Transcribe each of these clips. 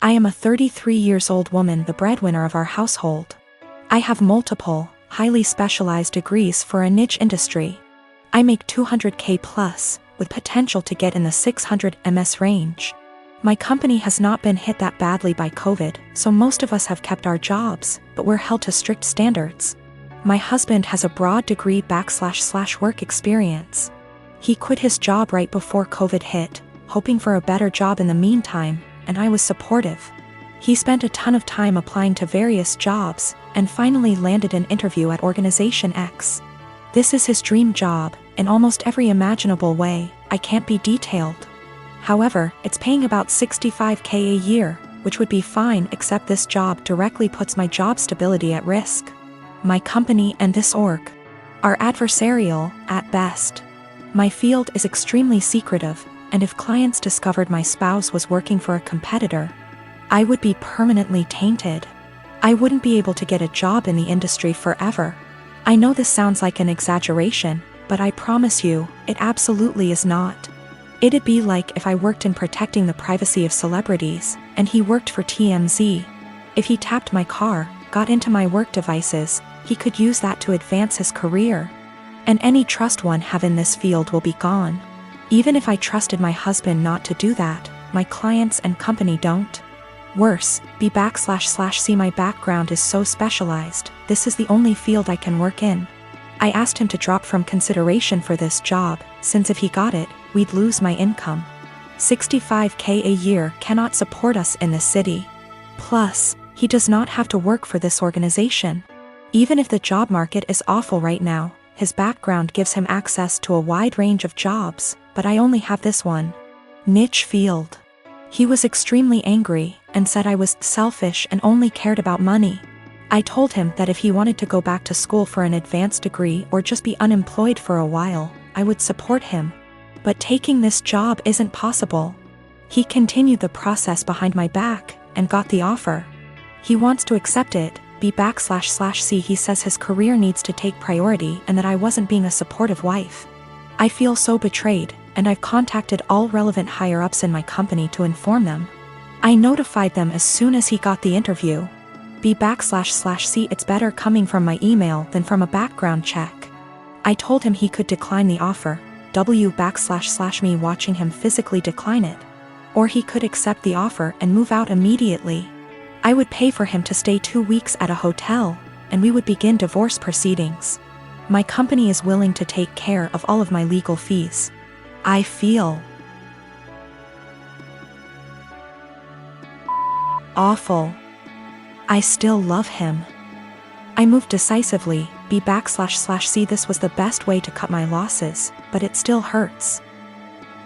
I am a 33 years old woman, the breadwinner of our household. I have multiple, highly specialized degrees for a niche industry. I make $200K plus, with potential to get in the $600 ms range. My company has not been hit that badly by COVID, so most of us have kept our jobs, but we're held to strict standards. My husband has a broad degree / work experience. He quit his job right before COVID hit, hoping for a better job in the meantime, and I was supportive. He spent a ton of time applying to various jobs, and finally landed an interview at Organization X. This is his dream job, in almost every imaginable way. I can't be detailed. However, it's paying about $65K a year, which would be fine, except this job directly puts my job stability at risk. My company and this org are adversarial, at best. My field is extremely secretive, and if clients discovered my spouse was working for a competitor, I would be permanently tainted. I wouldn't be able to get a job in the industry forever. I know this sounds like an exaggeration, but I promise you, it absolutely is not. It'd be like if I worked in protecting the privacy of celebrities, and he worked for TMZ. If he tapped my car, got into my work devices, he could use that to advance his career. And any trust one have in this field will be gone. Even if I trusted my husband not to do that, my clients and company don't. Worse, B//C my background is so specialized, this is the only field I can work in. I asked him to drop from consideration for this job, since if he got it, we'd lose my income. $65K a year cannot support us in this city. Plus, he does not have to work for this organization. Even if the job market is awful right now, his background gives him access to a wide range of jobs, but I only have this one niche field. He was extremely angry, and said I was selfish and only cared about money. I told him that if he wanted to go back to school for an advanced degree or just be unemployed for a while, I would support him. But taking this job isn't possible. He continued the process behind my back, and got the offer. He wants to accept it, B//C. He says his career needs to take priority and that I wasn't being a supportive wife. I feel so betrayed, and I've contacted all relevant higher-ups in my company to inform them. I notified them as soon as he got the interview. B//C. It's better coming from my email than from a background check. I told him he could decline the offer, W// me watching him physically decline it. Or he could accept the offer and move out immediately. I would pay for him to stay 2 weeks at a hotel, and we would begin divorce proceedings. My company is willing to take care of all of my legal fees. I feel awful. I still love him. I moved decisively, B//C. This was the best way to cut my losses, but it still hurts.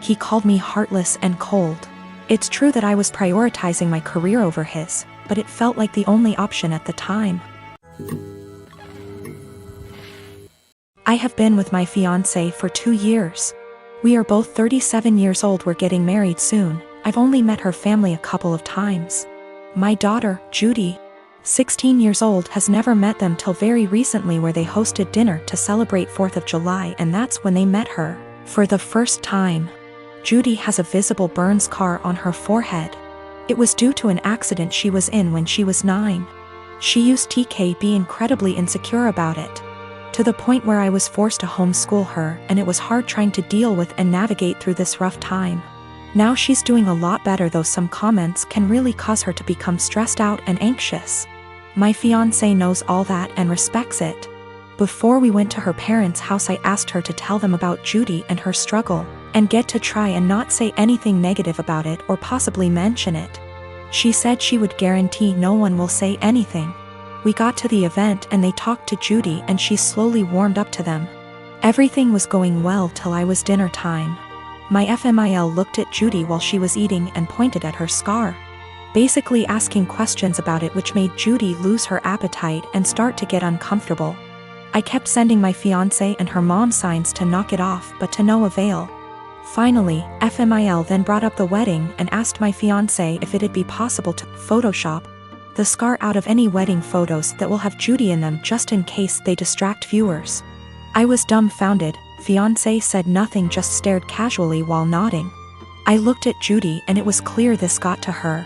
He called me heartless and cold. It's true that I was prioritizing my career over his, but it felt like the only option at the time. I have been with my fiancé for 2 years. We are both 37 years old. We're getting married soon. I've only met her family a couple of times. My daughter, Judy, 16 years old, has never met them till very recently, where they hosted dinner to celebrate 4th of July, and that's when they met her for the first time. Judy has a visible burn scar on her forehead. It was due to an accident she was in when she was 9. She used to be incredibly insecure about it, to the point where I was forced to homeschool her, and it was hard trying to deal with and navigate through this rough time. Now she's doing a lot better, though some comments can really cause her to become stressed out and anxious. My fiancé knows all that and respects it. Before we went to her parents' house, I asked her to tell them about Judy and her struggle, and get to try and not say anything negative about it or possibly mention it. She said she would guarantee no one will say anything. We got to the event and they talked to Judy, and she slowly warmed up to them. Everything was going well till I was dinner time. My FMIL looked at Judy while she was eating and pointed at her scar, basically asking questions about it, which made Judy lose her appetite and start to get uncomfortable. I kept sending my fiancé and her mom signs to knock it off, but to no avail. Finally, FMIL then brought up the wedding and asked my fiancé if it'd be possible to Photoshop the scar out of any wedding photos that will have Judy in them, just in case they distract viewers. I was dumbfounded. Fiancé said nothing, just stared casually while nodding. I looked at Judy, and it was clear this got to her.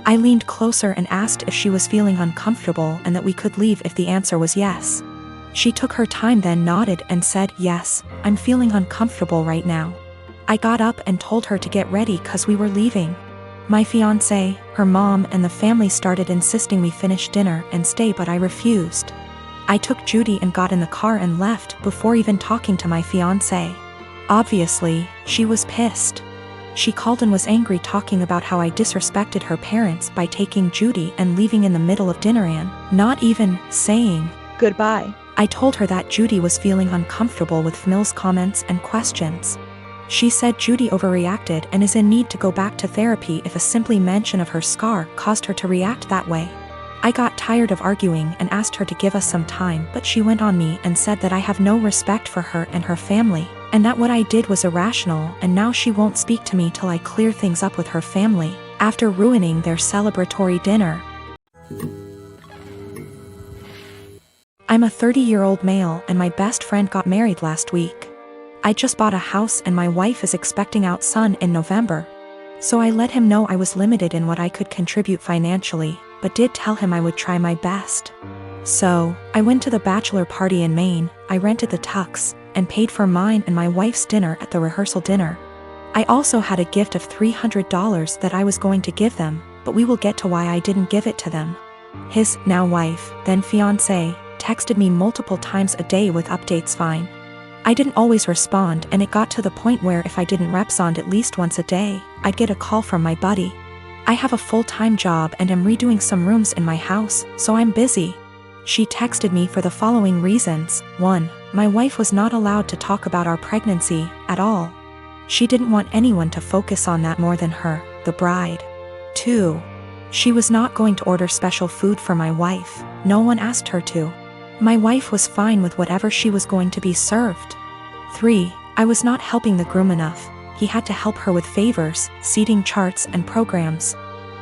I leaned closer and asked if she was feeling uncomfortable and that we could leave if the answer was yes. She took her time, then nodded and said, "Yes, I'm feeling uncomfortable right now." I got up and told her to get ready cause we were leaving. My fiancé, her mom and the family started insisting we finish dinner and stay, but I refused. I took Judy and got in the car and left before even talking to my fiancé. Obviously, she was pissed. She called and was angry, talking about how I disrespected her parents by taking Judy and leaving in the middle of dinner and not even saying goodbye. I told her that Judy was feeling uncomfortable with Mills' comments and questions. She said Judy overreacted and is in need to go back to therapy if a simply mention of her scar caused her to react that way. I got tired of arguing and asked her to give us some time, but she went on me and said that I have no respect for her and her family, and that what I did was irrational, and now she won't speak to me till I clear things up with her family, after ruining their celebratory dinner. I'm a 30-year-old male and my best friend got married last week. I just bought a house and my wife is expecting our son in November. So I let him know I was limited in what I could contribute financially, but did tell him I would try my best. So, I went to the bachelor party in Maine, I rented the tux, and paid for mine and my wife's dinner at the rehearsal dinner. I also had a gift of $300 that I was going to give them, but we will get to why I didn't give it to them. His now wife, then fiancé, texted me multiple times a day with updates. Fine. I didn't always respond, and it got to the point where if I didn't respond at least once a day, I'd get a call from my buddy. I have a full-time job and am redoing some rooms in my house, so I'm busy. She texted me for the following reasons. 1. My wife was not allowed to talk about our pregnancy at all. She didn't want anyone to focus on that more than her, the bride. 2. She was not going to order special food for my wife, no one asked her to. My wife was fine with whatever she was going to be served. 3. I was not helping the groom enough. He had to help her with favors, seating charts and programs.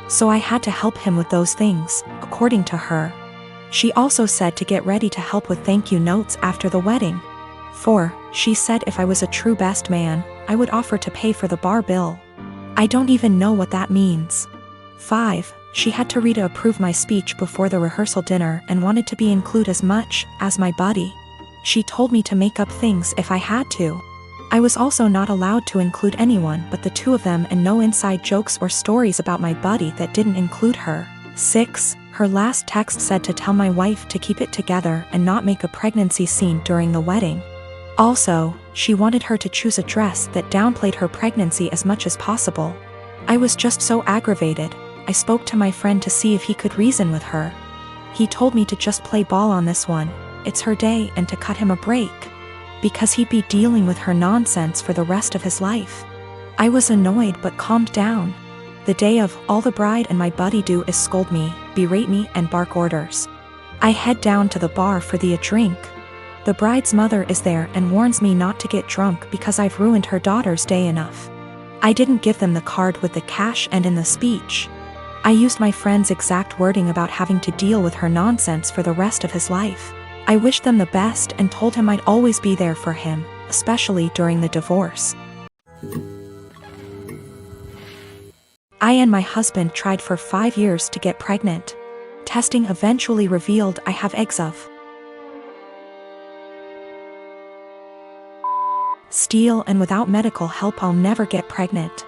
So I had to help him with those things, according to her. She also said to get ready to help with thank you notes after the wedding. 4. She said if I was a true best man, I would offer to pay for the bar bill. I don't even know what that means. 5. She had to read to approve my speech before the rehearsal dinner and wanted to be included as much as my buddy. She told me to make up things if I had to. I was also not allowed to include anyone but the two of them, and no inside jokes or stories about my buddy that didn't include her. 6. Her last text said to tell my wife to keep it together and not make a pregnancy scene during the wedding. Also, she wanted her to choose a dress that downplayed her pregnancy as much as possible. I was just so aggravated. I spoke to my friend to see if he could reason with her. He told me to just play ball on this one, it's her day, and to cut him a break, because he'd be dealing with her nonsense for the rest of his life. I was annoyed but calmed down. The day of, all the bride and my buddy do is scold me, berate me and bark orders. I head down to the bar for a drink. The bride's mother is there and warns me not to get drunk because I've ruined her daughter's day enough. I didn't give them the card with the cash, and in the speech, I used my friend's exact wording about having to deal with her nonsense for the rest of his life. I wished them the best and told him I'd always be there for him, especially during the divorce. I and my husband tried for 5 years to get pregnant. Testing eventually revealed I have eggs of steel, and without medical help I'll never get pregnant.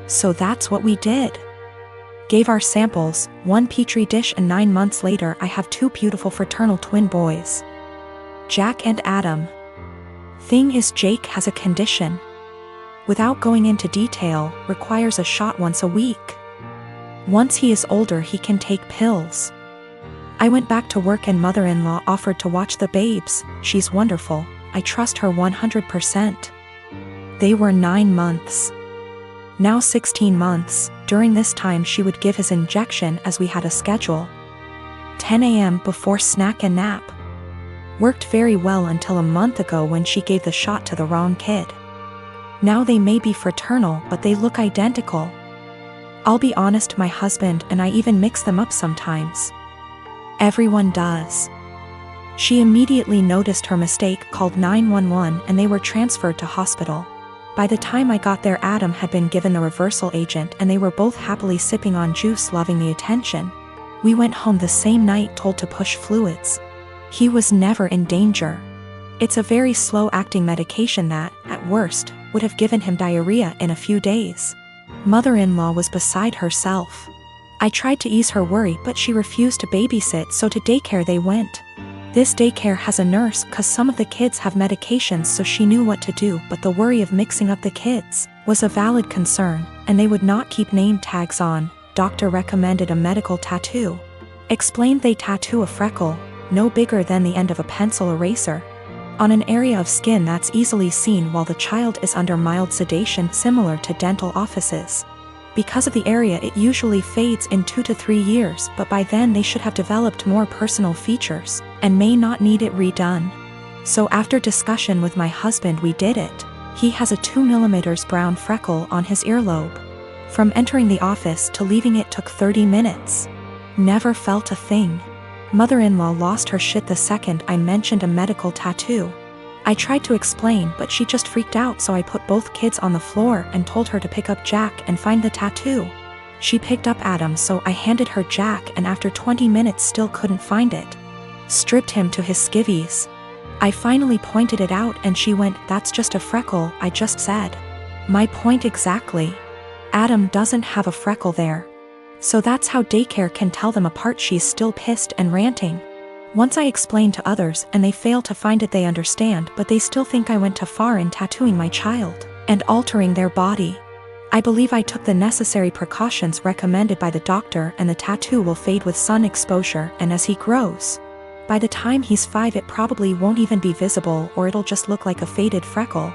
So that's what we did. Gave our samples, 1 petri dish, and 9 months later I have 2 beautiful fraternal twin boys. Jack and Adam. Thing is, Jake has a condition. Without going into detail, requires a shot once a week. Once he is older he can take pills. I went back to work and mother-in-law offered to watch the babes. She's wonderful, I trust her 100%. They were 9 months. Now 16 months, during this time she would give his injection as we had a schedule. 10 a.m. before snack and nap. Worked very well until a month ago when she gave the shot to the wrong kid. Now they may be fraternal but they look identical. I'll be honest, my husband and I even mix them up sometimes. Everyone does. She immediately noticed her mistake, called 911 and they were transferred to hospital. By the time I got there, Adam had been given the reversal agent and they were both happily sipping on juice, loving the attention. We went home the same night, told to push fluids. He was never in danger. It's a very slow-acting medication that, at worst, would have given him diarrhea in a few days. Mother-in-law was beside herself. I tried to ease her worry, but she refused to babysit, so to daycare they went. This daycare has a nurse cause some of the kids have medications, so she knew what to do, but the worry of mixing up the kids was a valid concern, and they would not keep name tags on. Doctor recommended a medical tattoo. Explained they tattoo a freckle, no bigger than the end of a pencil eraser, on an area of skin that's easily seen while the child is under mild sedation, similar to dental offices. Because of the area, it usually fades in 2 to 3 years, but by then they should have developed more personal features, and may not need it redone. So after discussion with my husband, we did it. He has a 2 mm brown freckle on his earlobe. From entering the office to leaving it took 30 minutes. Never felt a thing. Mother-in-law lost her shit the second I mentioned a medical tattoo. I tried to explain, but she just freaked out, so I put both kids on the floor and told her to pick up Jack and find the tattoo. She picked up Adam, so I handed her Jack, and after 20 minutes still couldn't find it. Stripped him to his skivvies. I finally pointed it out and she went, "That's just a freckle," I just said. My point exactly. Adam doesn't have a freckle there. So that's how daycare can tell them apart. She's still pissed and ranting. Once I explain to others and they fail to find it, they understand, but they still think I went too far in tattooing my child and altering their body. I believe I took the necessary precautions recommended by the doctor, and the tattoo will fade with sun exposure, and as he grows, by the time he's 5 it probably won't even be visible, or it'll just look like a faded freckle.